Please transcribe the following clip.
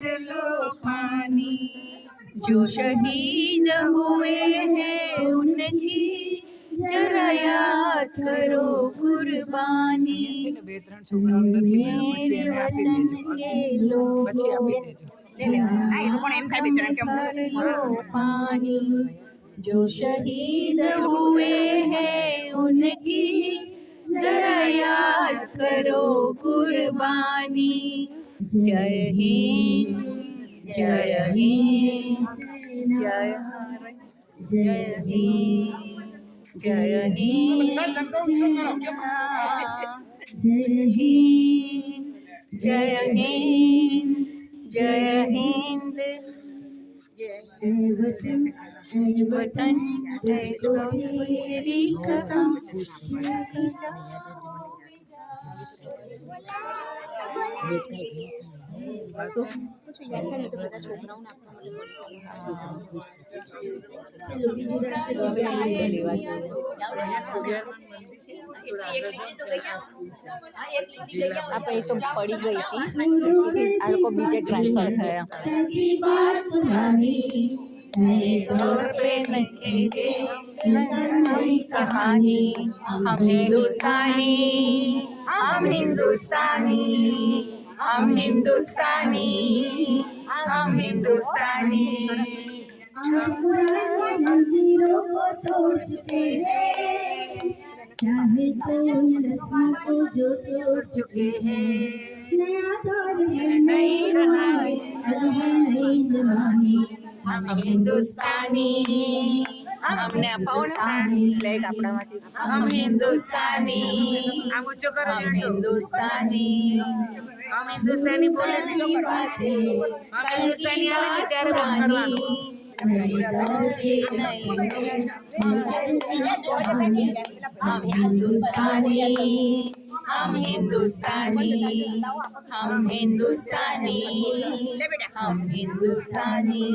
लो पानी, जो शहीद हुए हैं उनकी जरा याद करो कुर्बानी। मेरे वतन के लोगों भर लो पानी, जो शहीद हुए हैं उनकी जरा याद करो कुर्बानी। जय हिंद, जय हिंद, जय जय हिंद, जय हिंद, जय हिंद, जय हिंद, जय हिंद। जय वतन तेरी कसम, चलो बीजू राष्ट्रगीत આ પછી તો પડી ગઈ હતી, આ લોકો બીજે ટ્રાન્સફર થયા। नए दौर पे लिखेंगे नई कहानी, हम हिंदुस्तानी, हम हिंदुस्तानी, हम हिंदुस्तानी, हम हिंदुस्तानी। आज पुरानी जंजीरों को तोड़ चुके हैं, चाहे तो रस्मों को जो छोड़ चुके हैं। नया दौर है, नई कहानी, अब है नई जवानी। हम हिंदुस्तानी, हमने हिंदुस्तानी, हम हिंदुस्तानी, हम हिंदुस्तानी, हम हिंदुस्तानी बोले नहीं बातें, कल की बात पुरानी। हम हिंदुस्तानी, हम हिंदुस्तानी, हम हिंदुस्तानी, हम हिंदुस्तानी।